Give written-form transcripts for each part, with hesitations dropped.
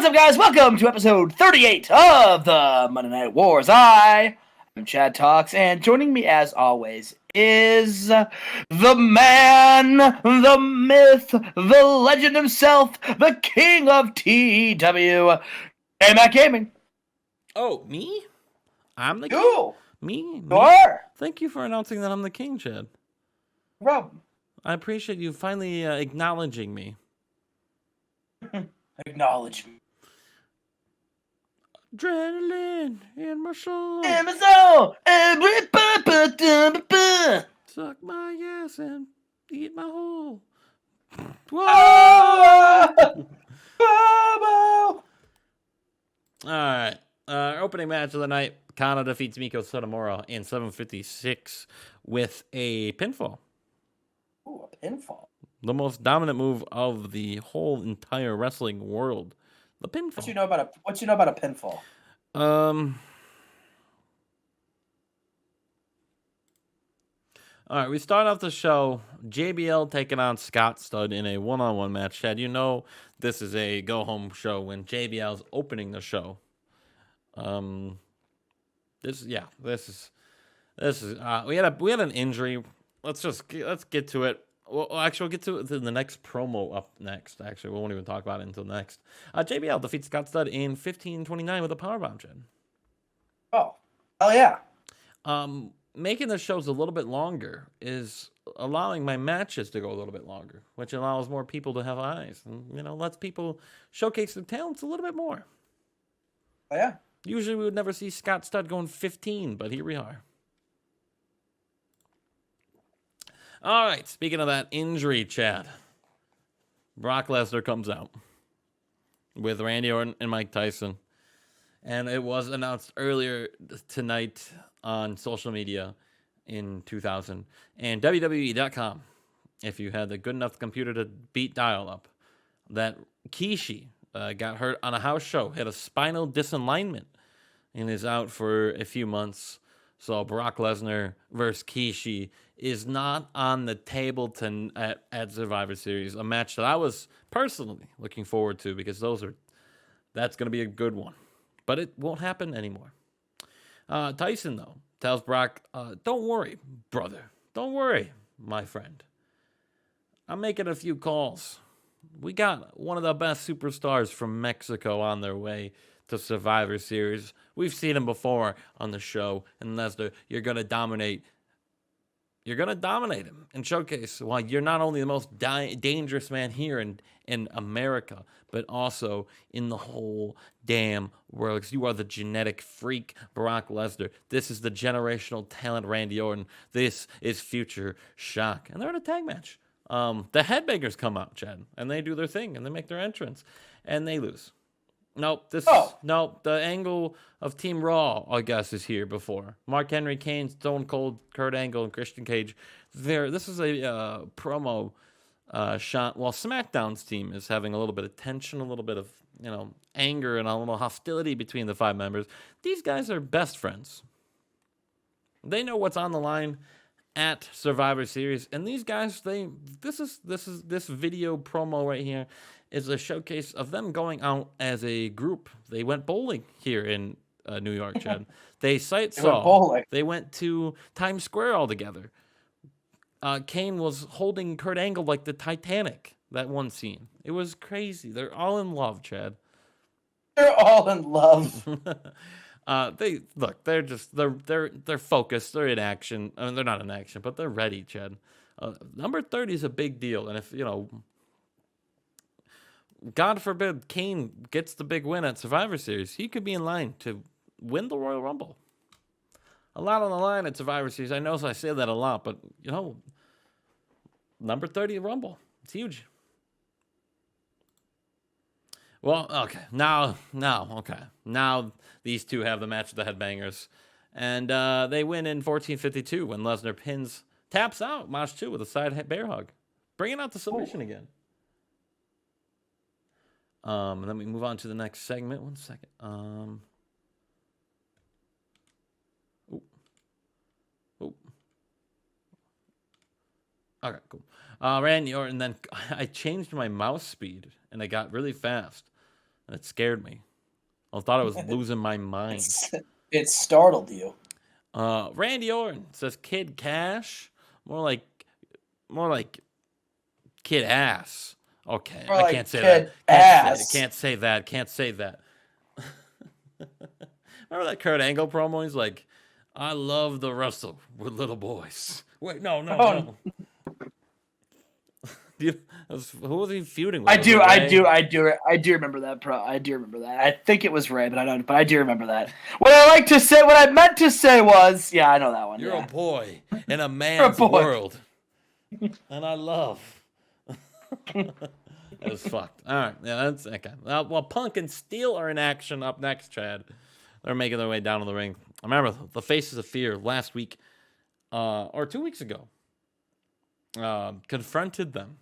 What's up, guys? Welcome to episode 38 of the Monday Night Wars. I'm Chad Talks, and joining me as always is the man, the myth, the legend himself, the king of TW, Jmack Gaming. Oh, me? I'm the king? You! Me? You are! Thank you for announcing that I'm the king, Chad. Rob. I appreciate you finally acknowledging me. Acknowledge me. Adrenaline in my soul. Amazon! Suck my ass and eat my hole. Whoa! Alright. Opening match of the night. Kana defeats Miko Sotomura in 7:56 with a pinfall. Ooh, a pinfall. The most dominant move of the whole entire wrestling world. The pinfall. What you know about a pinfall? All right, we start off the show. JBL taking on Scott Studd in a one-on-one match. Chad, you know this is a go-home show when JBL's opening the show. This is we had an injury. Let's get to it. Well, actually, we'll get to it in the next promo up next. Actually, we won't even talk about it until next. JBL defeats Scott Studd in 15:29 with a powerbomb, Chad. Oh yeah. Making the shows a little bit longer is allowing my matches to go a little bit longer, which allows more people to have eyes and, lets people showcase their talents a little bit more. Oh, yeah. Usually we would never see Scott Studd going 15, but here we are. All right, speaking of that injury, Chad, Brock Lesnar comes out with Randy Orton and Mike Tyson. And it was announced earlier tonight on social media in 2000 and WWE.com, if you had the good enough computer to beat dial-up, that Kishi got hurt on a house show, had a spinal disalignment, and is out for a few months. So Brock Lesnar versus Kishi is not on the table at Survivor Series, a match that I was personally looking forward to because that's going to be a good one. But it won't happen anymore. Tyson, though, tells Brock, don't worry, brother. Don't worry, my friend. I'm making a few calls. We got one of the best superstars from Mexico on their way to Survivor Series. We've seen him before on the show. And Lesnar, you're going to dominate. You're going to dominate him and showcase why you're not only the most dangerous man here in America, but also in the whole damn world. Because you are the genetic freak, Brock Lesnar. This is the generational talent, Randy Orton. This is future shock. And they're in a tag match. The Headbangers come out, Chad, and they do their thing, and they make their entrance, and they lose. The angle of Team Raw, I guess, is here before. Mark Henry, Kane, Stone Cold, Kurt Angle, and Christian Cage. This is a promo shot while SmackDown's team is having a little bit of tension, a little bit of anger, and a little hostility between the five members. These guys are best friends. They know what's on the line at Survivor Series, and these guys, this video promo right here is a showcase of them going out as a group. They went bowling here in New York, Chad. They They went to Times Square all together. Kane was holding Kurt Angle like the Titanic, that one scene. It was crazy. They're all in love, Chad. They're all in love. They're focused. They're in action. I mean, they're not in action, but they're ready, Chad. Number 30 is a big deal, and if God forbid Kane gets the big win at Survivor Series, he could be in line to win the Royal Rumble. A lot on the line at Survivor Series. I know I say that a lot, but number 30 Rumble. It's huge. Well, okay. Now these two have the match of the Headbangers. And they win in 14:52 when Lesnar taps out Mosh 2 with a side bear hug. Bringing out the submission again. And then we move on to the next segment. 1 second. Okay, cool. Randy Orton, then I changed my mouse speed and I got really fast. and it scared me. I thought I was losing my mind. It startled you. Randy Orton says Kid Cash. More like Kid Ass. Okay, More I like can't say Kid that. Ass. Can't say that. Remember that Kurt Angle promo? He's like, I love the wrestle with little boys. Wait, no. Who was he feuding with? I do remember that, I do remember that. I think it was Ray, but I do remember that. What I meant to say was, yeah, I know that one. You're yeah. a boy in a man's world. And I love. It was fucked. All right, yeah, that's okay. Well, Punk and Steel are in action up next, Chad. They're making their way down to the ring. I remember the Faces of Fear last week, or 2 weeks ago, confronted them.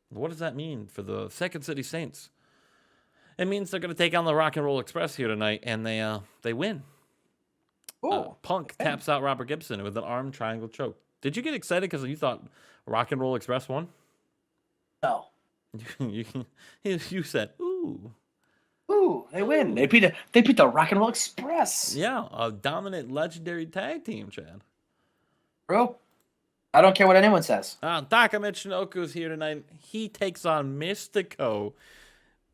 What does that mean for the Second City Saints? It means they're going to take on the Rock and Roll Express here tonight, and they win. Punk taps out Robert Gibson with an arm triangle choke. Did you get excited because you thought Rock and Roll Express won? No. You said, ooh. Ooh, they win. They beat the Rock and Roll Express. Yeah, a dominant, legendary tag team, Chad. Bro, I don't care what anyone says. Taka Michinoku is here tonight. He takes on Mystico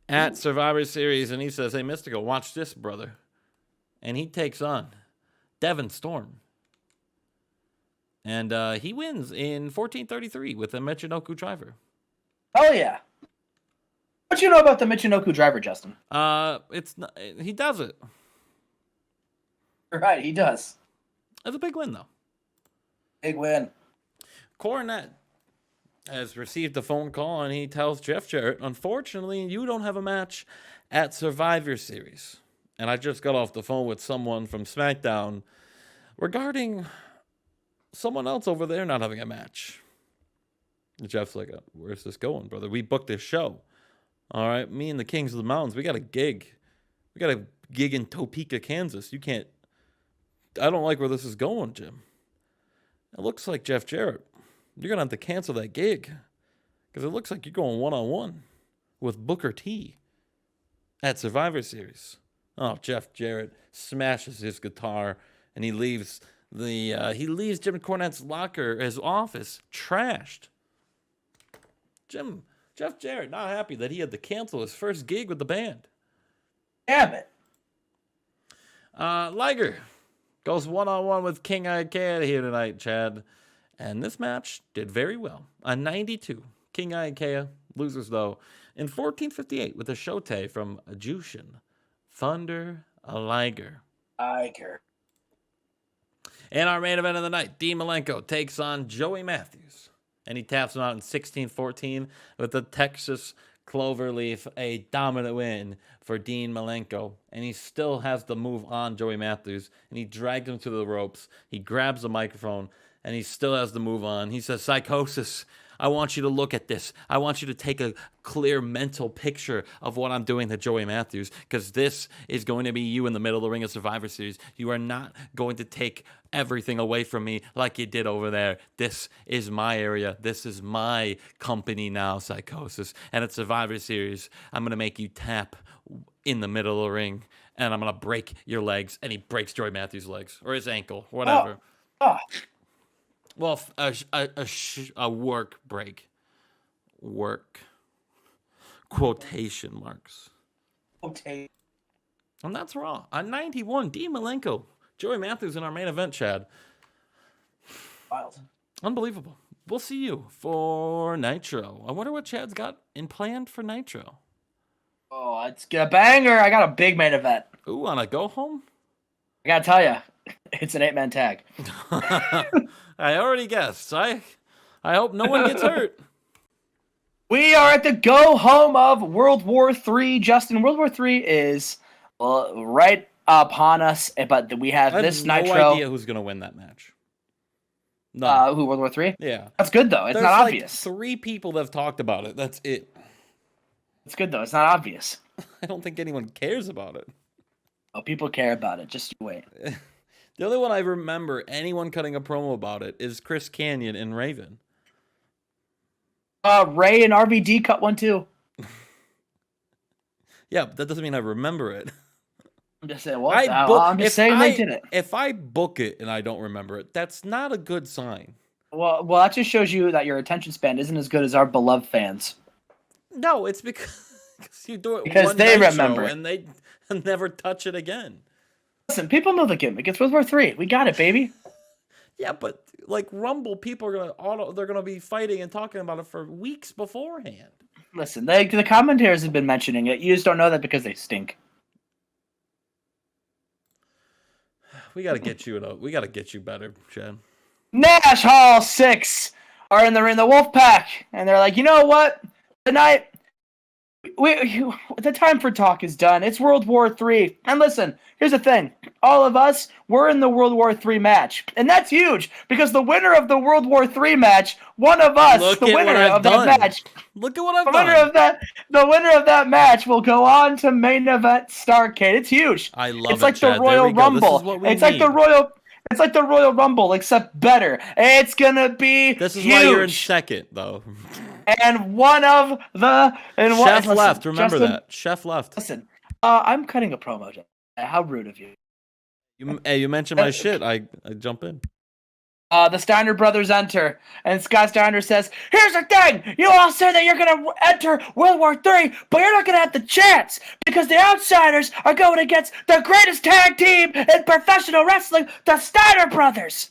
at Survivor Series, and he says, hey, Mystico, watch this, brother. And he takes on Devon Storm. And he wins in 14:33 with a Michinoku driver. Oh, yeah. What you know about the Michinoku driver, Justin? It's not, he does it. Right, he does. It's a big win, though. Big win. Cornette has received a phone call, and he tells Jeff Jarrett, unfortunately, you don't have a match at Survivor Series. And I just got off the phone with someone from SmackDown regarding someone else over there not having a match. And Jeff's like, where's this going, brother? We booked this show. All right, me and the Kings of the Mountains, we got a gig. We got a gig in Topeka, Kansas. You can't... I don't like where this is going, Jim. It looks like, Jeff Jarrett, you're going to have to cancel that gig. Because it looks like you're going one-on-one with Booker T at Survivor Series. Oh, Jeff Jarrett smashes his guitar, and he leaves Jim Cornette's locker, his office, trashed. Jeff Jarrett not happy that he had to cancel his first gig with the band. Damn it. Liger goes one-on-one with King Ikea here tonight, Chad. And this match did very well. A 92. King Ikea loses, though, in 14:58 with a shote from Jushin Thunder Liger. In our main event of the night, Dean Milenko takes on Joey Matthews. And he taps him out in 16-14 with the Texas Cloverleaf, a dominant win for Dean Milenko. And he still has the move on Joey Matthews. And he drags him to the ropes. He grabs the microphone, and he still has the move on. He says, Psychosis, I want you to look at this. I want you to take a clear mental picture of what I'm doing to Joey Matthews, because this is going to be you in the middle of the ring of Survivor Series. You are not going to take everything away from me like you did over there. This is my area. This is my company now, Psychosis. And at Survivor Series, I'm going to make you tap in the middle of the ring, and I'm going to break your legs. And he breaks Joey Matthews' legs, or his ankle, whatever. Well, a work break. Work. Quotation marks. Okay. And that's raw. On 91, Dean Milenko. Joey Matthews in our main event, Chad. Wild. Unbelievable. We'll see you for Nitro. I wonder what Chad's got in planned for Nitro. Oh, it's a banger. I got a big main event. Ooh, on a go-home? I gotta tell you, it's an 8-man tag. I already guessed. I hope no one gets hurt. We are at the go-home of World War III. Justin, World War III is right upon us, but we have this Nitro. I have no idea who's going to win that match. No. Who, World War III? Yeah. That's good, though. It's not obvious. There's 3 people that have talked about it. That's it. It's good, though. It's not obvious. I don't think anyone cares about it. Oh, people care about it. Just wait. The only one I remember anyone cutting a promo about it is Chris Kanyon and Raven. Ray and RVD cut one, too. Yeah, but that doesn't mean I remember it. I'm just saying, what the hell? I'm just saying they did it. If I book it and I don't remember it, that's not a good sign. Well, that just shows you that your attention span isn't as good as our beloved fans. No, it's because you do it Because one they night remember. show and they never touch it again. Listen, people know the gimmick. It's World War III. We got it, baby. Yeah, but like Rumble, people are they're gonna be fighting and talking about it for weeks beforehand. Listen, the commentators have been mentioning it. You just don't know that because they stink. We gotta get you we gotta get you better, Chad. Nash Hall 6 are in the Wolfpack, and they're like, you know what? Tonight, the time for talk is done. It's World War III. And listen, here's the thing. All of us, we're in the World War III match. And that's huge, because the winner of the World War III match, one of us, the winner of that match. Look at what I've done. The winner of that match will go on to main event Starrcade. It's huge. I love it, It's like Chad. the Royal Rumble. This is what we It's need. like the Royal Rumble, except better. It's gonna be This is huge. why you're in second, though. And one of the Chef left. Remember Justin, that Chef left. Listen, I'm cutting a promo. How rude of you! You mentioned my shit. I jump in. The Steiner brothers enter, and Scott Steiner says, "Here's the thing: you all say that you're gonna enter World War III, but you're not gonna have the chance because the Outsiders are going against the greatest tag team in professional wrestling, the Steiner brothers."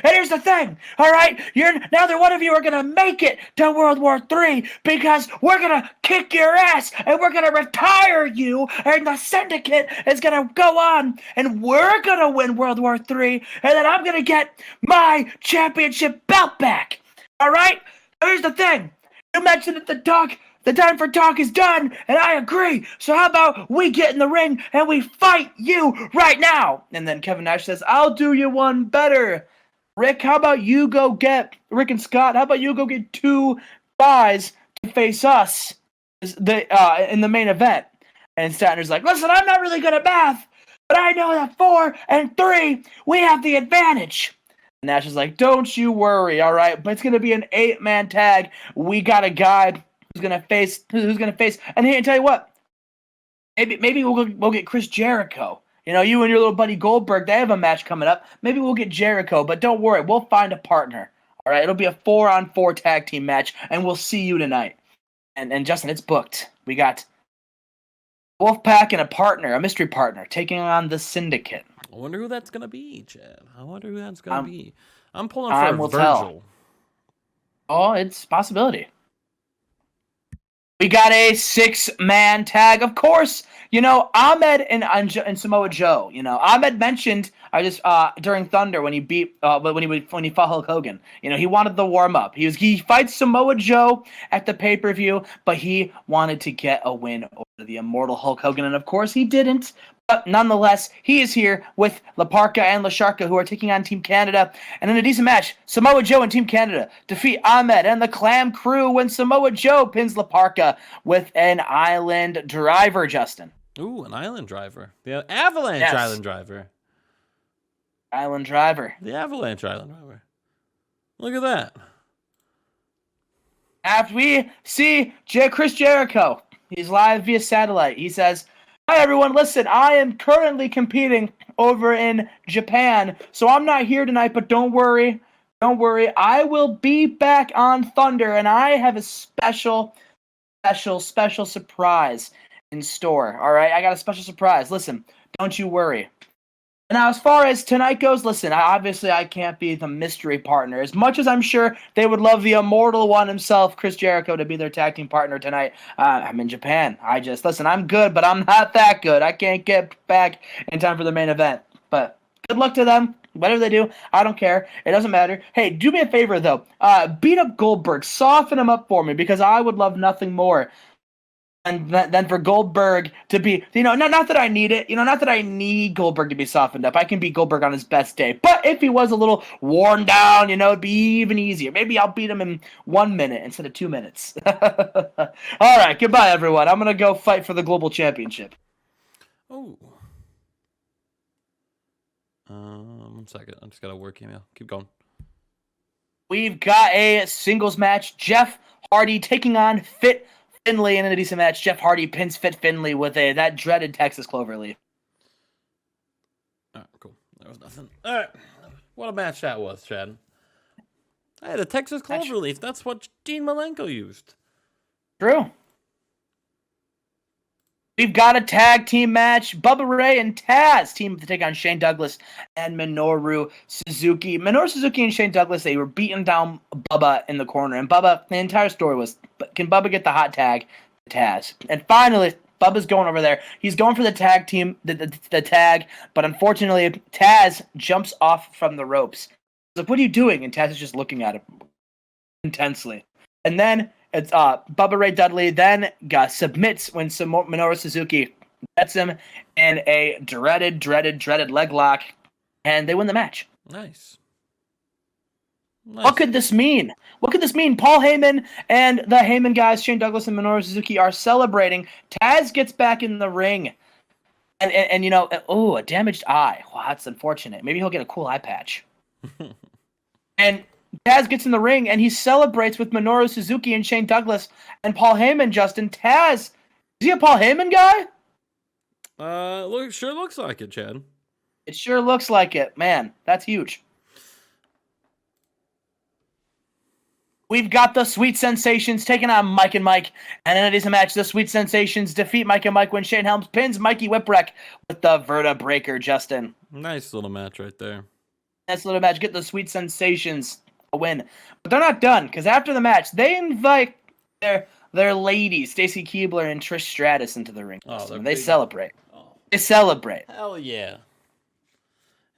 And here's the thing, all right? Neither one of you are going to make it to World War III because we're going to kick your ass and we're going to retire you, and the Syndicate is going to go on and we're going to win World War III, and then I'm going to get my championship belt back, all right? Here's the thing. You mentioned that the time for talk is done, and I agree. So how about we get in the ring and we fight you right now? And then Kevin Nash says, I'll do you one better. Rick, how about you go get Rick and Scott? How about you go get 2 guys to face us in the main event? And Steiner's like, listen, I'm not really good at math, but I know that 4 and 3, we have the advantage. And Nash is like, don't you worry, all right? But it's gonna be an 8-man tag. We got a guy who's gonna face. And hey, tell you what, maybe we'll get Chris Jericho. You know, you and your little buddy Goldberg, they have a match coming up. Maybe we'll get Jericho, but don't worry. We'll find a partner. All right? It'll be a 4-on-4 tag team match, and we'll see you tonight. And Justin, it's booked. We got Wolfpack and a partner, a mystery partner, taking on the Syndicate. I wonder who that's going to be, Chad. I wonder who that's going to be. I'm pulling for Virgil. Tell. Oh, it's a possibility. We got a 6-man tag, of course. You know, Ahmed and Samoa Joe. You know, Ahmed mentioned during Thunder when he when he fought Hulk Hogan. You know, he wanted the warm up. He fights Samoa Joe at the pay-per-view, but he wanted to get a win over the immortal Hulk Hogan, and of course he didn't. But nonetheless, he is here with La Parka and La Sharka, who are taking on Team Canada. And in a decent match, Samoa Joe and Team Canada defeat Ahmed and the Clam Crew when Samoa Joe pins La Parka with an island driver, Justin. Ooh, an island driver. The Avalanche Island driver. Island driver. The Avalanche Island driver. Look at that. After we see Chris Jericho, he's live via satellite. He says, hi, everyone. Listen, I am currently competing over in Japan, so I'm not here tonight, but don't worry. Don't worry. I will be back on Thunder, and I have a special surprise in store. All right? I got a special surprise. Listen, don't you worry. Now, as far as tonight goes, listen, obviously I can't be the mystery partner. As much as I'm sure they would love the immortal one himself, Chris Jericho, to be their tag team partner tonight, I'm in Japan. Listen, I'm good, but I'm not that good. I can't get back in time for the main event. But good luck to them. Whatever they do, I don't care. It doesn't matter. Hey, do me a favor, though. Beat up Goldberg. Soften him up for me, because I would love nothing more than for Goldberg to be, not that I need it, not that I need Goldberg to be softened up. I can beat Goldberg on his best day. But if he was a little worn down, it'd be even easier. Maybe I'll beat him in 1 minute instead of 2 minutes. All right, goodbye, everyone. I'm going to go fight for the Global Championship. Oh. 1 second. I just got a work email. Keep going. We've got a singles match. Jeff Hardy taking on Fit Finlay in a decent match. Jeff Hardy pins Fit Finlay with that dreaded Texas Cloverleaf. All right, cool. There was nothing. All right. What a match that was, Chad. Hey, the Texas Cloverleaf. That's what Dean Milenko used. True. We've got a tag team match. Bubba Ray and Taz team up to take on Shane Douglas and Minoru Suzuki. Minoru Suzuki and Shane Douglas, they were beating down Bubba in the corner. And Bubba, the entire story was, can Bubba get the hot tag? Taz. And finally, Bubba's going over there. He's going for the tag team, the tag. But unfortunately, Taz jumps off from the ropes. He's like, what are you doing? And Taz is just looking at him intensely. And then it's Bubba Ray Dudley then submits when Minoru Suzuki gets him in a dreaded leg lock, and they win the match. Nice. What could this mean? Paul Heyman and the Heyman guys, Shane Douglas and Minoru Suzuki, are celebrating. Taz gets back in the ring. And you know, a damaged eye. Wow, that's unfortunate. Maybe he'll get a cool eye patch. And Taz gets in the ring, and he celebrates with Minoru Suzuki and Shane Douglas and Paul Heyman, Justin. Taz, is he a Paul Heyman guy? Sure looks like it, Chad. It sure looks like it. Man, that's huge. We've got the Sweet Sensations taking on Mike and Mike. And in a decent match, the Sweet Sensations defeat Mike and Mike when Shane Helms pins Mikey Whipwreck with the Vertebreaker, Justin. Nice little match right there. Nice little match. Get the Sweet Sensations a win. But they're not done, because after the match, they invite their ladies, Stacy Keibler and Trish Stratus, into the ring. Oh, they celebrate. Oh. They celebrate. Hell yeah.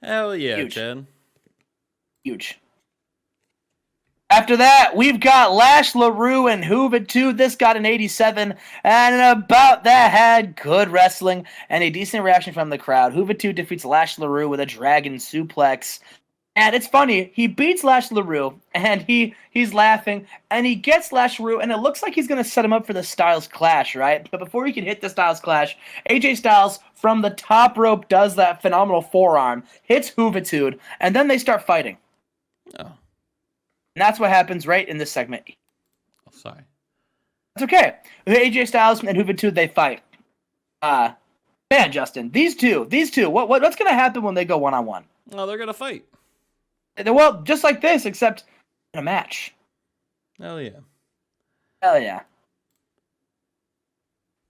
Hell yeah, Huge. Chad. Huge. After that, we've got Lash LaRue and Juventud. This got an 87, and about that had good wrestling and a decent reaction from the crowd. Juventud defeats Lash LaRue with a dragon suplex. And it's funny, he beats Lash LaRue, and he's laughing, and he gets Lash LaRue, and it looks like he's going to set him up for the Styles Clash, right? But before he can hit the Styles Clash, AJ Styles from the top rope does that phenomenal forearm, hits Juventud, and then they start fighting. Oh. And that's what happens right in this segment. Oh, sorry. That's okay. AJ Styles and Juventud, they fight. Man, Justin, these two, what's going to happen when they go one-on-one? Oh, they're going to fight. Well, just like this, except in a match. Hell yeah. Hell yeah.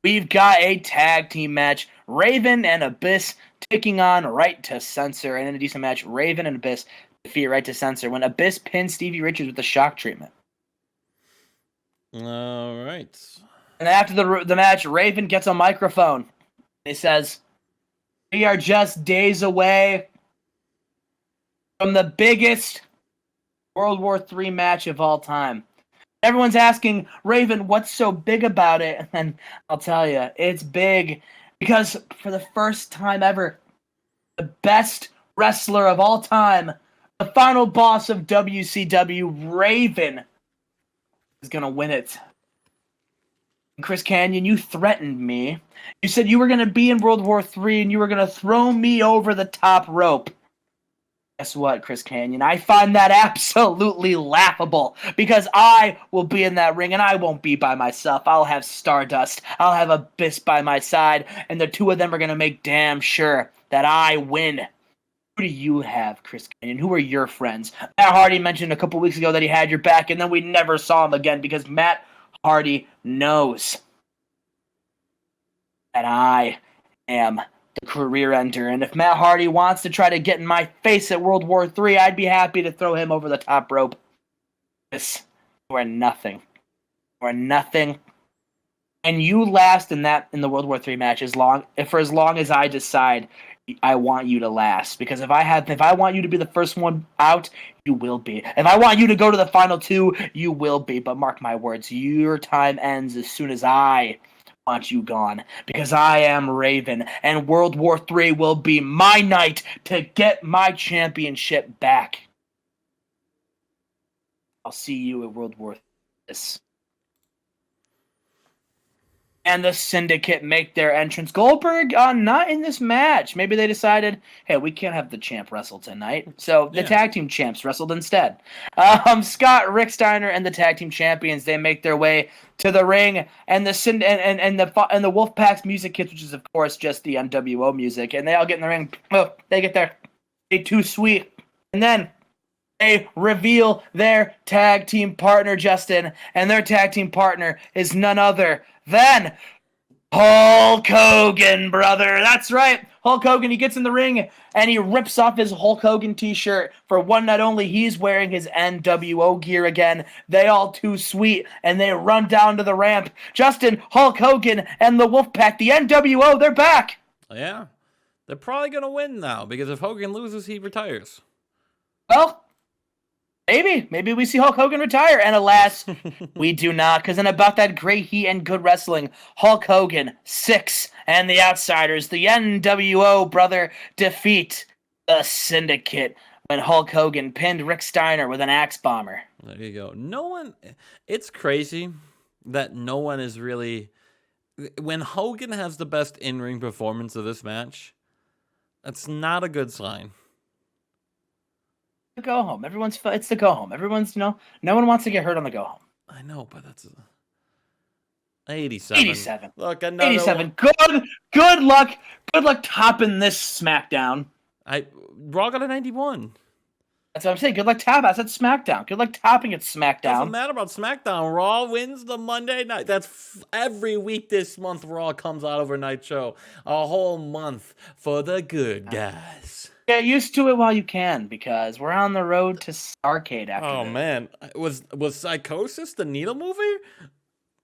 We've got a tag team match. Raven and Abyss taking on Right to Censor. And in a decent match, Raven and Abyss defeat Right to Censor when Abyss pins Stevie Richards with the shock treatment. All right. And after the match, Raven gets a microphone. He says, "We are just days away from the biggest World War III match of all time." Everyone's asking, Raven, what's so big about it? And I'll tell you, it's big because for the first time ever, the best wrestler of all time, the final boss of WCW, Raven, is going to win it. Chris Kanyon, you threatened me. You said you were going to be in World War III and you were going to throw me over the top rope. Guess what, Chris Kanyon? I find that absolutely laughable because I will be in that ring and I won't be by myself. I'll have Stardust. I'll have Abyss by my side, and the two of them are going to make damn sure that I win. Who do you have, Chris Kanyon? Who are your friends? Matt Hardy mentioned a couple weeks ago that he had your back, and then we never saw him again because Matt Hardy knows that I am the career ender, and if Matt Hardy wants to try to get in my face at World War III, I'd be happy to throw him over the top rope. This, you are nothing. You are nothing. And you last in the World War III match for as long as I decide I want you to last. Because if I want you to be the first one out, you will be. If I want you to go to the final two, you will be. But mark my words, your time ends as soon as I want you gone, because I am Raven, and World War III will be my night to get my championship back. I'll see you at World War III. and the Syndicate make their entrance. Goldberg, not in this match. Maybe they decided, hey, we can't have the champ wrestle tonight, so the tag team champs wrestled instead. Scott, Rick Steiner, and the tag team champions, they make their way to the ring, and the the Wolfpack's music hits, which is of course just the NWO music, and they all get in the ring. Oh, they get there. They too sweet, and then they reveal their tag team partner, Justin, and their tag team partner is none other than Hulk Hogan, brother. That's right. Hulk Hogan, he gets in the ring and he rips off his Hulk Hogan t-shirt. For one night only, he's wearing his NWO gear again. They all too sweet, and they run down to the ramp. Justin, Hulk Hogan, and the Wolfpack, the NWO, they're back. Yeah. They're probably going to win now, because if Hogan loses, he retires. Well, Maybe we see Hulk Hogan retire, and alas, we do not, because in about that great heat and good wrestling, Hulk Hogan, Six, and the Outsiders, the NWO, brother, defeat the Syndicate when Hulk Hogan pinned Rick Steiner with an axe bomber. There you go. It's crazy that no one is really, when Hogan has the best in-ring performance of this match, that's not a good sign. Go home. It's the go home. Everyone's, no one wants to get hurt on the go home. I know, but that's 87. 87. Look, another 87. Good luck topping this SmackDown. Raw got a 91. That's what I'm saying. Good luck topping. I said SmackDown. Good luck topping it, SmackDown. Doesn't matter about SmackDown. Raw wins the Monday night. That's every week this month. Raw comes out overnight show. A whole month for the good guys. Get used to it while you can, because we're on the road to Starrcade after this. Man. Was Psychosis the needle mover?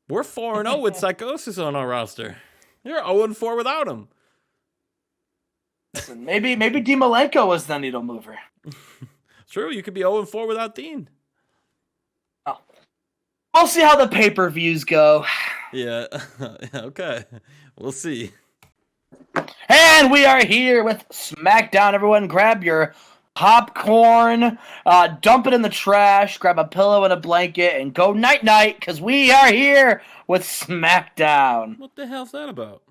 We're 4-0 with Psychosis on our roster. You're 0-4 without him. Listen, maybe Milenko was the needle mover. True, you could be 0-4 without Dean. Oh. We'll see how the pay-per-views go. Yeah, okay. We'll see. And we are here with SmackDown. Everyone grab your popcorn, dump it in the trash, grab a pillow and a blanket, and go night-night, because we are here with SmackDown. What the hell's that about?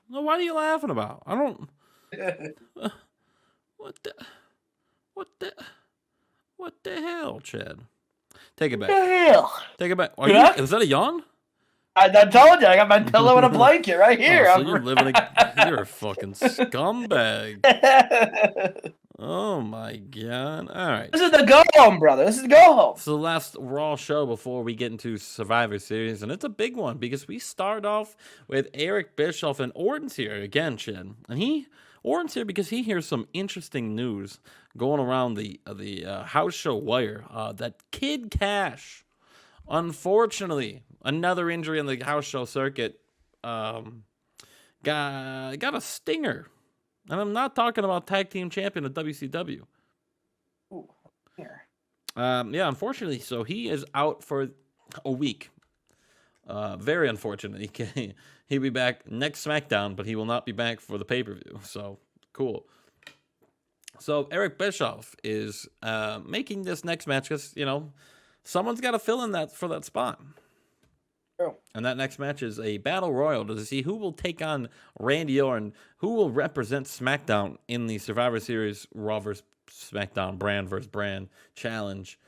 No, what are you laughing about? I don't... What the hell, Chad? Take it back. What the hell? Take it back. Is that a yawn? I told you, I got my pillow and a blanket right here. Oh, so you're a fucking scumbag. Oh my god. All right. This is the go home, brother. This is the go home. It's the last Raw show before we get into Survivor Series, and it's a big one because we start off with Eric Bischoff, and Orton's here again, Chin. And Orton's here because he hears some interesting news going around the house show wire that Kid Cash, unfortunately, another injury on the house show circuit, got a stinger. And I'm not talking about tag team champion of WCW. Ooh, here. Unfortunately, so he is out for a week. Very unfortunately. He'll be back next SmackDown, but he will not be back for the pay-per-view. So, cool. So, Eric Bischoff is making this next match because, someone's got to fill in for that spot. True. And that next match is a battle royal to see who will take on Randy Orton, who will represent SmackDown in the Survivor Series Raw vs. SmackDown brand versus brand challenge.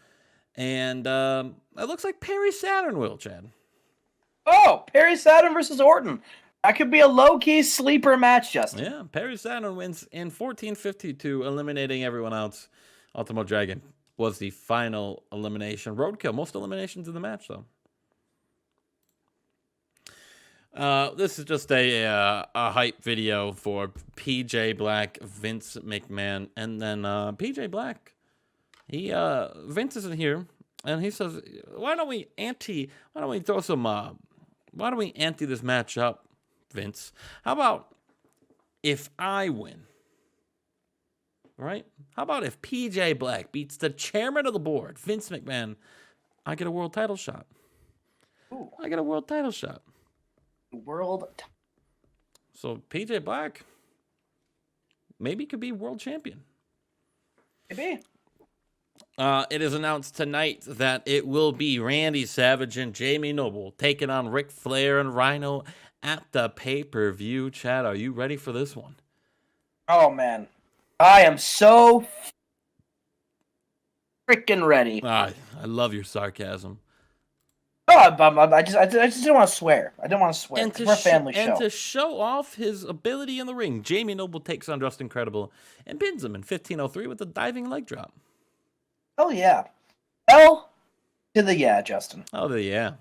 And it looks like Perry Saturn will, Chad. Oh, Perry Saturn versus Orton. That could be a low-key sleeper match, Justin. Yeah, Perry Saturn wins in 14:52, eliminating everyone else. Ultimo Dragon was the final elimination. Roadkill, most eliminations in the match, though. This is just a hype video for PJ Black, Vince McMahon, and then PJ Black. Vince isn't here, and he says, "Why don't we ante this match up, Vince? How about if I win? Right? How about if PJ Black beats the chairman of the board, Vince McMahon? I get a world title shot. Ooh. I get a world title shot." So PJ Black maybe could be world champion. Maybe. It is announced tonight that it will be Randy Savage and Jamie Noble taking on Ric Flair and Rhino at the pay-per-view. Chad, are you ready for this one? Oh, man. I am so freaking ready. I love your sarcasm. Oh, I just didn't want to swear. I didn't want to swear. We're a family show. And to show off his ability in the ring, Jamie Noble takes on Justin Credible and pins him in 15:03 with a diving leg drop. Oh, yeah. Hell to the yeah, Justin. Oh, the yeah.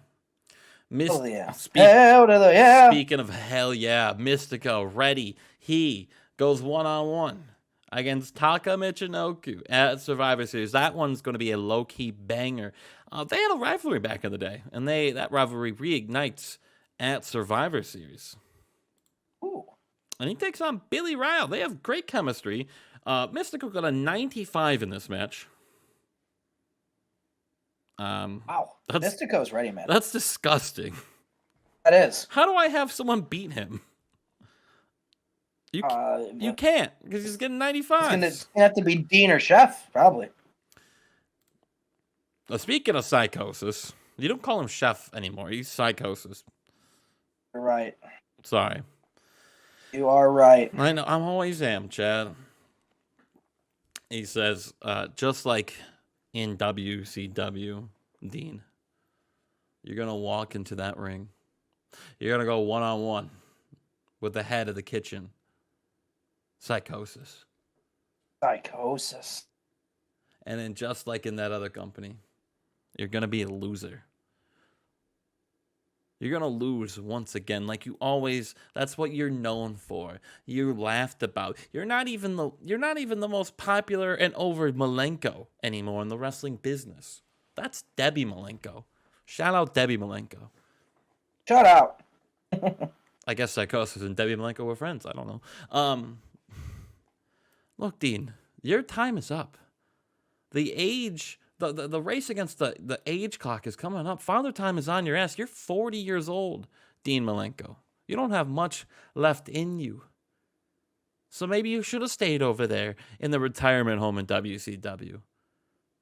Hell yeah. Hell to the yeah. Speaking of hell yeah, Mystico ready. He goes one-on-one against Taka Michinoku at Survivor Series. That one's going to be a low-key banger. They had a rivalry back in the day, and that rivalry reignites at Survivor Series. Ooh. And he takes on Billy Ryle. They have great chemistry. Mystico got a 95 in this match. Wow. Mystico's ready, man. That's disgusting. That is. How do I have someone beat him? You can't, because he's getting 95. It's gonna have to be Dean or Chef, probably. Speaking of psychosis, you don't call him Chef anymore. He's psychosis. You're right. Sorry. You are right. I know. I'm always am, Chad. He says, just like in WCW, Dean, you're going to walk into that ring. You're going to go one-on-one with the head of the kitchen. Psychosis. Psychosis. And then just like in that other company, you're going to be a loser. You're going to lose once again, like you always, that's what you're known for. You're laughed about. You're not even the most popular and over Milenko anymore in the wrestling business. That's Debbie Milenko. Shout out Debbie Milenko. Shout out. I guess Psychosis and Debbie Milenko were friends. I don't know. Look, Dean, your time is up. The race against the age clock is coming up. Father time is on your ass. You're 40 years old, Dean Milenko. You don't have much left in you. So maybe you should have stayed over there in the retirement home in WCW.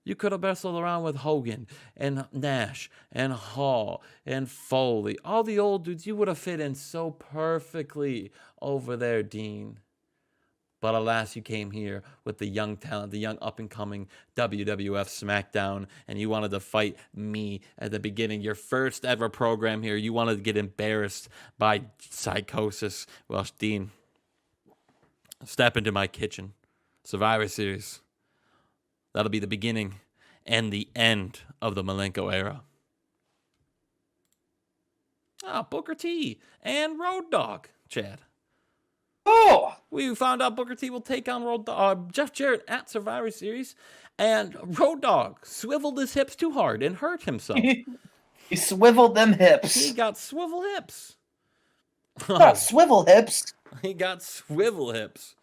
You could have wrestled around with Hogan and Nash and Hall and Foley. All the old dudes, you would have fit in so perfectly over there, Dean. But alas, you came here with the young talent, the young up-and-coming WWF SmackDown, and you wanted to fight me at the beginning. Your first ever program here. You wanted to get embarrassed by Psychosis. Well, Dean, step into my kitchen. Survivor Series. That'll be the beginning and the end of the Milenko era. Booker T and Road Dogg, Chad. Oh! We found out Booker T will take on Jeff Jarrett at Survivor Series, and Road Dogg swiveled his hips too hard and hurt himself. He swiveled them hips. He got swivel hips. Swivel hips. He got swivel hips.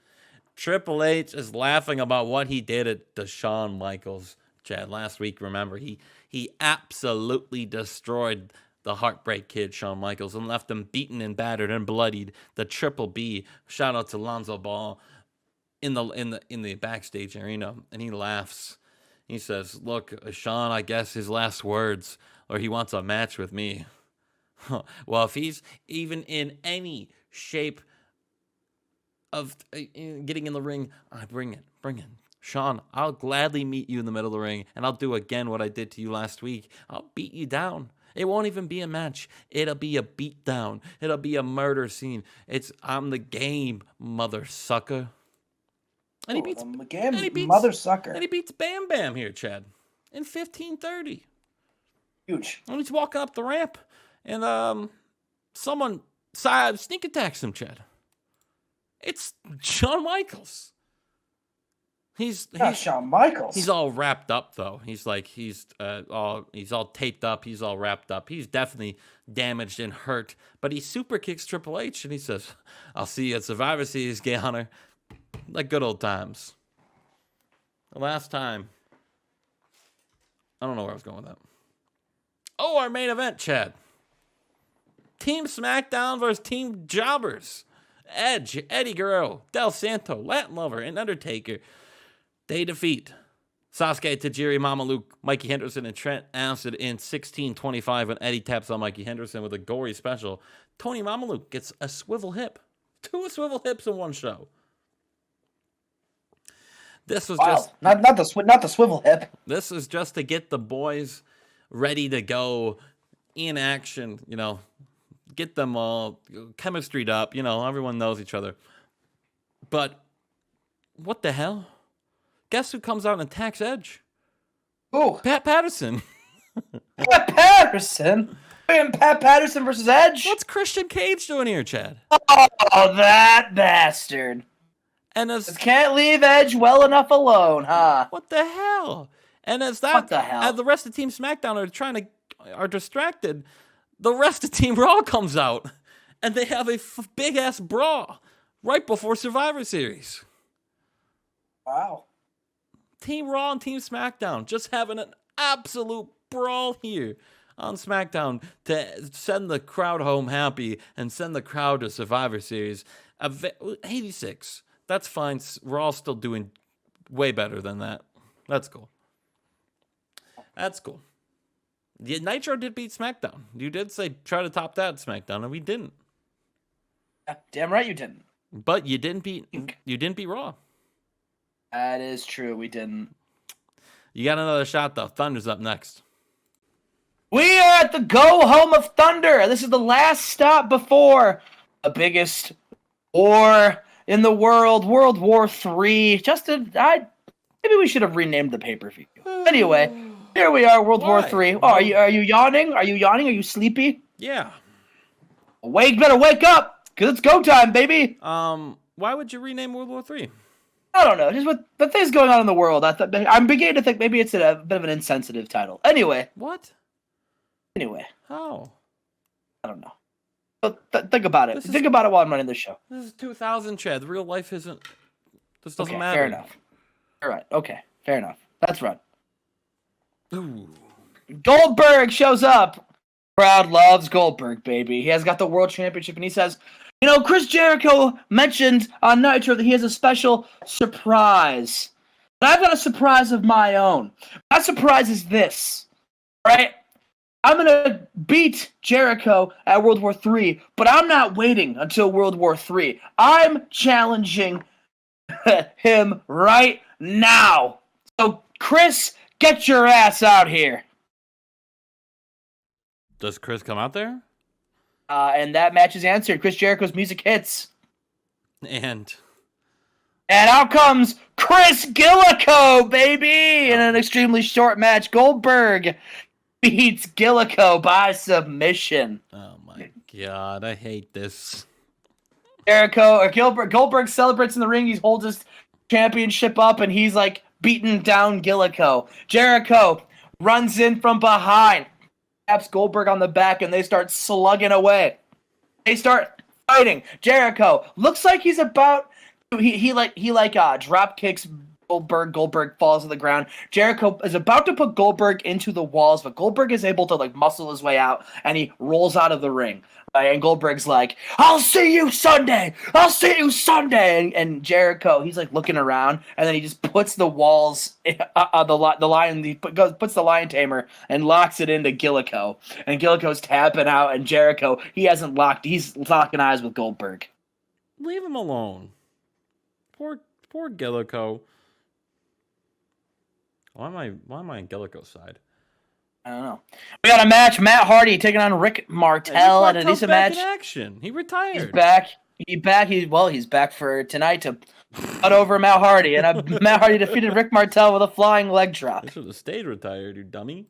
Triple H is laughing about what he did at Shawn Michaels. Chad, last week, remember, he absolutely destroyed the Heartbreak Kid, Shawn Michaels, and left him beaten and battered and bloodied. The Triple B, shout out to Lonzo Ball in the backstage arena, and he laughs. He says, "Look, Shawn, I guess his last words, or he wants a match with me." Well, if he's even in any shape of getting in the ring, I bring it. Shawn, I'll gladly meet you in the middle of the ring, and I'll do again what I did to you last week. I'll beat you down. It won't even be a match. It'll be a beatdown. It'll be a murder scene. I'm the game, mother sucker. And he beats mother sucker. And he beats Bam Bam here, Chad, in 15:30. Huge. And he's walking up the ramp, and someone sneak attacks him, Chad. It's Shawn Michaels. He's Shawn Michaels. He's all wrapped up though. He's all taped up. He's all wrapped up. He's definitely damaged and hurt. But he super kicks Triple H and he says, "I'll see you at Survivor Series, Gainer." Like good old times. The last time. I don't know where I was going with that. Oh, our main event, Chad. Team SmackDown versus Team Jobbers. Edge, Eddie Guerrero, Del Santo, Latin Lover, and Undertaker. They defeat Sasuke, Tajiri, Mama Luke, Mikey Henderson, and Trent Acid in 16:25 when Eddie taps on Mikey Henderson with a gory special. Tony Mama Luke gets a swivel hip. 2 swivel hips in one show. This was just not the swivel hip. This is just to get the boys ready to go in action, get them all chemistryed up, everyone knows each other. But what the hell? Guess who comes out and attacks Edge? Who? Pat Patterson. Pat Patterson? Pat Patterson versus Edge? What's Christian Cage doing here, Chad? Oh, that bastard. And just can't leave Edge well enough alone, huh? What the hell? And as the rest of Team SmackDown are distracted, the rest of Team Raw comes out, and they have a big ass brawl right before Survivor Series. Wow. Team Raw and Team SmackDown just having an absolute brawl here on SmackDown to send the crowd home happy and send the crowd to Survivor Series. 86. That's fine. Raw still doing way better than that. That's cool. Yeah, Nitro did beat SmackDown. You did say try to top that SmackDown, and we didn't. Damn right you didn't. But you didn't beat Raw. That is true. We didn't. You got another shot though. Thunder's up next. We are at the Go Home of Thunder. This is the last stop before the biggest war in the world, World War III. Maybe we should have renamed the pay-per-view. Anyway, here we are, World War III. Oh, are you yawning? Are you sleepy? Yeah. Better wake up, because it's go time, baby. Why would you rename World War III? I don't know. Just with the things going on in the world, I'm beginning to think maybe it's a bit of an insensitive title. Anyway. What? Anyway. How? I don't know. Think about it. Think about it while I'm running this show. This is 2000, Chad. Real life isn't. This doesn't matter. Fair enough. All right. Okay. Fair enough. That's right. Ooh. Goldberg shows up. Crowd loves Goldberg, baby. He has got the world championship, and he says, Chris Jericho mentioned on Nitro that he has a special surprise. But I've got a surprise of my own. My surprise is this. Right? I'm going to beat Jericho at World War III, but I'm not waiting until World War III. I'm challenging him right now. So, Chris, get your ass out here. Does Chris come out there? And that match is answered. Chris Jericho's music hits. And out comes Chris Gillico, baby! In an extremely short match, Goldberg beats Gillico by submission. Oh my god, I hate this. Goldberg celebrates in the ring. He holds his championship up, and he's like beating down Gillico. Jericho runs in from behind, taps Goldberg on the back, and they start slugging away. They start fighting. Jericho looks like he's about he drop kicks Goldberg. Goldberg falls to the ground. Jericho is about to put Goldberg into the walls, but Goldberg is able to muscle his way out, and he rolls out of the ring. And Goldberg's like, "I'll see you Sunday. I'll see you Sunday." And Jericho, he's looking around, and then he just puts the walls, the lion. He puts the lion tamer and locks it into Gillico. And Gillico's tapping out, and Jericho, he's locking eyes with Goldberg. Leave him alone. Poor Gillico. Why am I on Gillico's side? I don't know. We got a match. Matt Hardy taking on Rick Martel at a decent match. In action. He retired. He's back. He's back for tonight to put over Matt Hardy. And Matt Hardy defeated Rick Martel with a flying leg drop. He should have stayed retired, you dummy.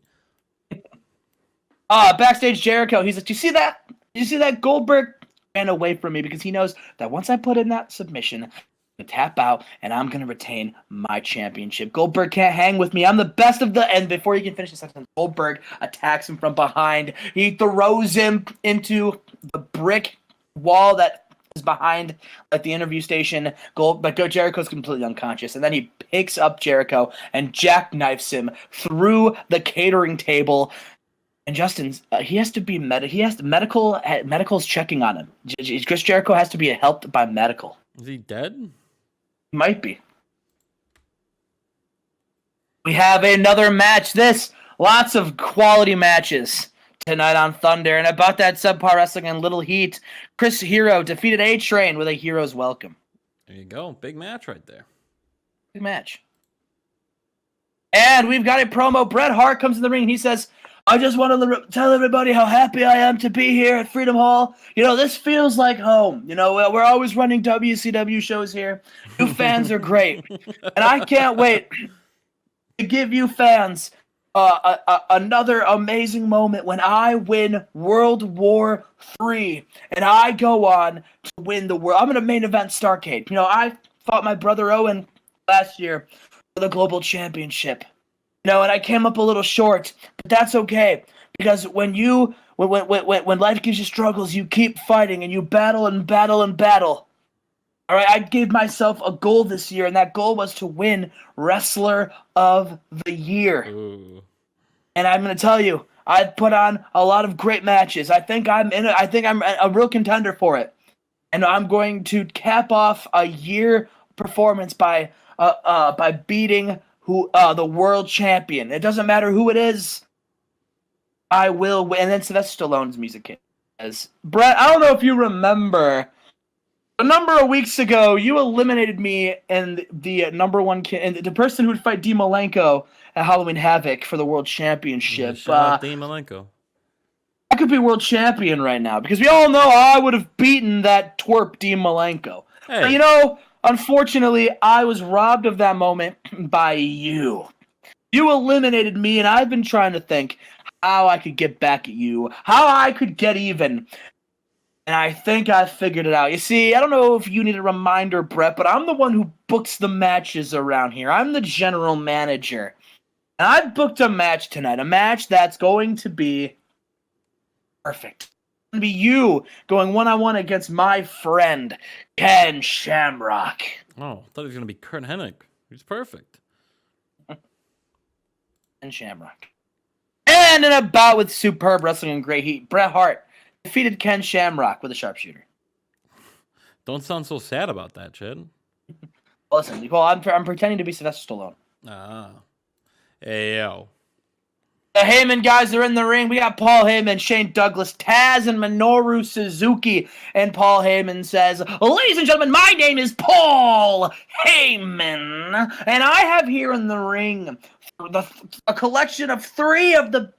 Backstage, Jericho. He's like, "Do you see that? You see that? Goldberg ran away from me because he knows that once I put in that submission, to tap out, and I'm going to retain my championship. Goldberg can't hang with me. I'm the best of the..." And before he can finish the sentence, Goldberg attacks him from behind. He throws him into the brick wall that is behind the interview station. But Jericho's completely unconscious. And then he picks up Jericho and jackknifes him through the catering table. And Justin, he has to be medical's checking on him. Chris Jericho has to be helped by medical. Is he dead? Might be. We have another match. Lots of quality matches tonight on Thunder. And about that subpar wrestling and Little Heat, Chris Hero defeated A-Train with a hero's welcome. There you go. Big match right there. Big match. And we've got a promo. Bret Hart comes in the ring and he says, I just want to tell everybody how happy I am to be here at Freedom Hall. This feels like home. We're always running WCW shows here. You fans are great. And I can't wait to give you fans another amazing moment when I win World War III and I go on to win the world. I'm in a main event Starrcade. I fought my brother Owen last year for the Global Championship. And I came up a little short, but that's okay because when life gives you struggles, you keep fighting and you battle and battle and battle. All right, I gave myself a goal this year, and that goal was to win Wrestler of the Year. Ooh. And I'm going to tell you, I've put on a lot of great matches. I think I'm a real contender for it. And I'm going to cap off a year performance by beating the world champion. It doesn't matter who it is. I will win. And then Sylvester Stallone's music is. Brett, I don't know if you remember, a number of weeks ago, you eliminated me and the number one and the person who would fight Dean Milenko at Halloween Havoc for the world championship. Shout out Dean Milenko. I could be world champion right now because we all know I would have beaten that twerp Dean Milenko. Hey. But, unfortunately, I was robbed of that moment by you. You eliminated me, and I've been trying to think how I could get back at you, how I could get even. And I think I figured it out. You see, I don't know if you need a reminder, Brett, but I'm the one who books the matches around here. I'm the general manager. And I've booked a match tonight, a match that's going to be perfect. It's going to be you going one-on-one against my friend, Ken Shamrock. Oh, I thought he was going to be Kurt Hennig. He's perfect. Ken Shamrock. And in a bout with superb wrestling and great heat, Bret Hart defeated Ken Shamrock with a sharpshooter. Don't sound so sad about that, Chad. Listen, well, I'm pretending to be Sylvester Stallone. Ah. Hey, yo. The Heyman guys are in the ring. We got Paul Heyman, Shane Douglas, Taz, and Minoru Suzuki. And Paul Heyman says, ladies and gentlemen, my name is Paul Heyman. And I have here in the ring a collection of 3 of the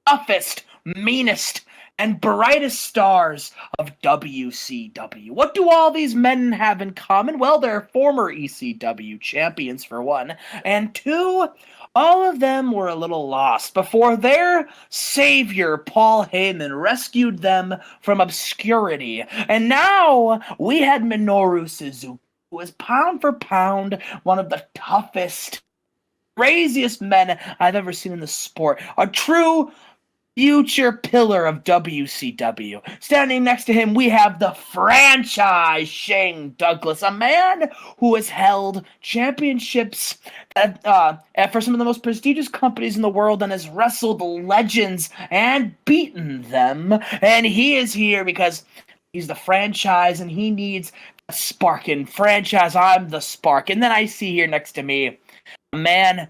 toughest, meanest, and brightest stars of WCW. What do all these men have in common? Well, they're former ECW champions, for one. And 2, all of them were a little lost before their savior, Paul Heyman, rescued them from obscurity. And now we had Minoru Suzuki, who was pound for pound one of the toughest, craziest men I've ever seen in the sport. A true future pillar of WCW. Standing next to him, we have the franchise Shane Douglas, a man who has held championships for some of the most prestigious companies in the world and has wrestled legends and beaten them. And he is here because he's the franchise and he needs a spark. In franchise, I'm the spark. And then I see here next to me a man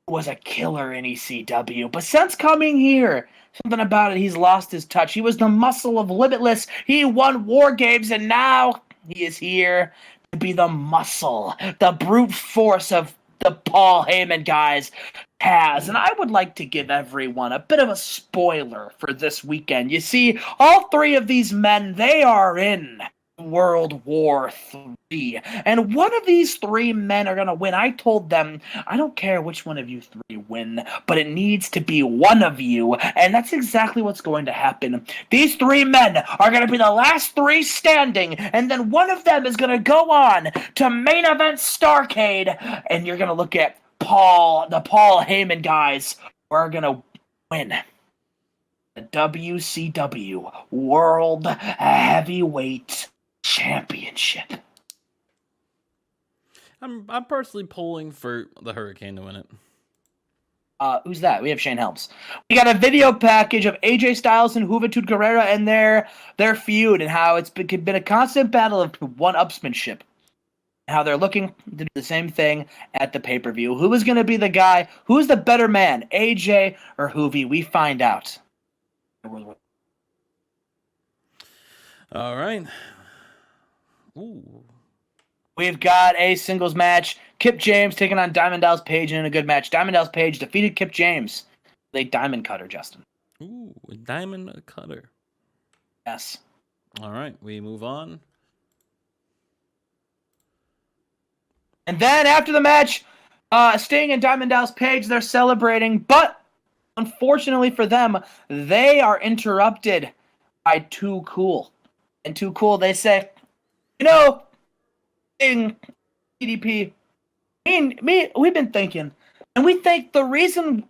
who was a killer in ECW, but since coming here, something about it, he's lost his touch. He was the muscle of Limitless. He won War Games, and now he is here to be the muscle, the brute force of the Paul Heyman guys has. And I would like to give everyone a bit of a spoiler for this weekend. You see, all 3 of these men, they are in World War III. And one of these 3 men are going to win. I told them, I don't care which one of you 3 win, but it needs to be one of you. And that's exactly what's going to happen. These 3 men are going to be the last 3 standing. And then one of them is going to go on to main event Starrcade. And you're going to look at the Paul Heyman guys who are going to win the WCW World Heavyweight Championship. I'm personally pulling for the Hurricane to win it. Who's that? We have Shane Helms. We got a video package of AJ Styles and Juventud Guerrera and their feud and how it's been a constant battle of one-upsmanship. how they're looking to do the same thing at the pay-per-view. Who is going to be the guy? Who's the better man, AJ or Hoovy? We find out. All right. Ooh. We've got a singles match. Kip James taking on Diamond Dallas Page in a good match. Diamond Dallas Page defeated Kip James. A diamond cutter, Justin. Ooh, a diamond cutter. Yes. All right, we move on. And then after the match, Sting and Diamond Dallas Page, they're celebrating, but unfortunately for them, they are interrupted by Too Cool. And Too Cool, they say, Sting, DDP, we've been thinking, and we think the reason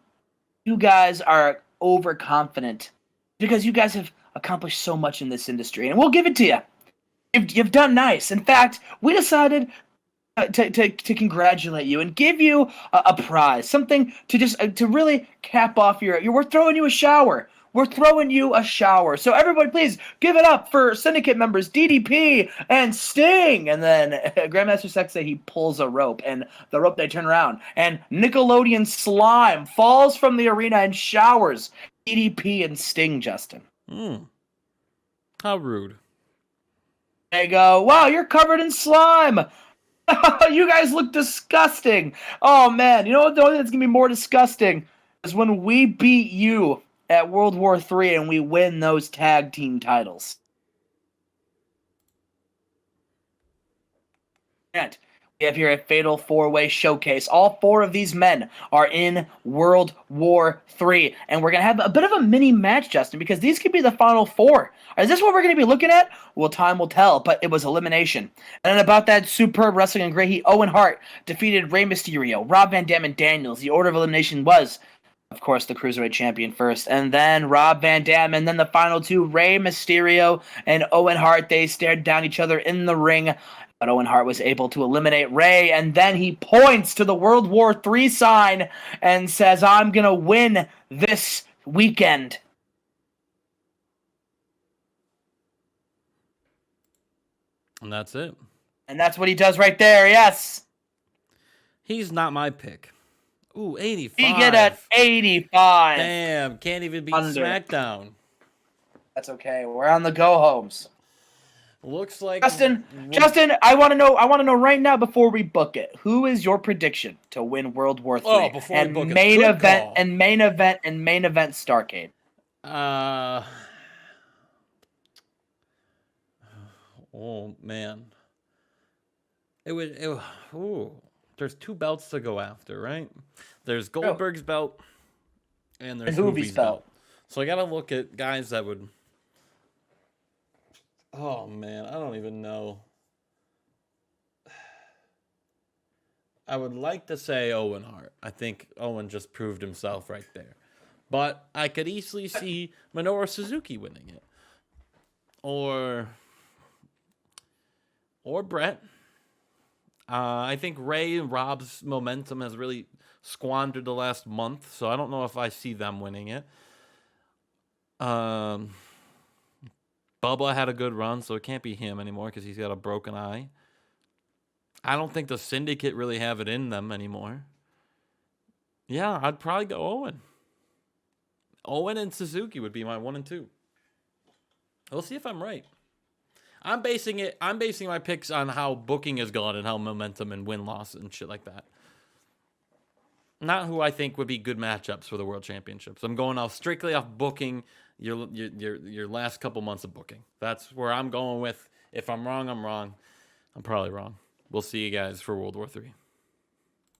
you guys are overconfident because you guys have accomplished so much in this industry, and we'll give it to you. You've done nice. In fact, we decided to congratulate you and give you a prize, something to just to really cap off your. We're throwing you a shower. We're throwing you a shower. So everybody, please give it up for Syndicate members DDP and Sting. And then Grandmaster Sexay, he pulls a rope, and the rope, they turn around, and Nickelodeon Slime falls from the arena and showers DDP and Sting. Justin. How rude. They go, wow, you're covered in slime. You guys look disgusting. Oh, man. You know what? The only thing that's going to be more disgusting is when we beat you at World War III and we win those tag team titles. And we have here a fatal four-way showcase. All four of these men are in World War III. And we're going to have a bit of a mini match, Justin, because these could be the final four. Is this what we're going to be looking at? Well, time will tell, but it was elimination. And then about that superb wrestling and great heat, Owen Hart defeated Rey Mysterio, Rob Van Dam, and Daniels. The order of elimination was, of course, the Cruiserweight Champion first, and then Rob Van Dam, and then the final two, Rey Mysterio and Owen Hart. They stared down each other in the ring, but Owen Hart was able to eliminate Rey, and then he points to the World War III sign and says, I'm going to win this weekend. And that's it. And that's what he does right there, yes. He's not my pick. Ooh, 85. He get at 85. Damn, can't even beat SmackDown. That's okay. We're on the go-homes. Looks like Justin, I want to know right now before we book it. Who is your prediction to win World War III? Oh, before and we book main it. event and main event Starrcade. Oh man. There's two belts to go after, right? There's Goldberg's belt and there's Hoovy's belt. So I gotta look at guys that would. Oh man, I don't even know. I would like to say Owen Hart. I think Owen just proved himself right there. But I could easily see Minoru Suzuki winning it. Or Brett. I think Ray and Rob's momentum has really squandered the last month, so I don't know if I see them winning it. Bubba had a good run, so it can't be him anymore because he's got a broken eye. I don't think the Syndicate really have it in them anymore. Yeah, I'd probably go Owen. Owen and Suzuki would be my 1 and 2. We'll see if I'm right. I'm basing my picks on how booking has gone and how momentum and win-loss and shit like that. Not who I think would be good matchups for the World Championships. I'm going off strictly off booking your last couple months of booking. That's where I'm going with. If I'm wrong, I'm wrong. I'm probably wrong. We'll see you guys for World War III.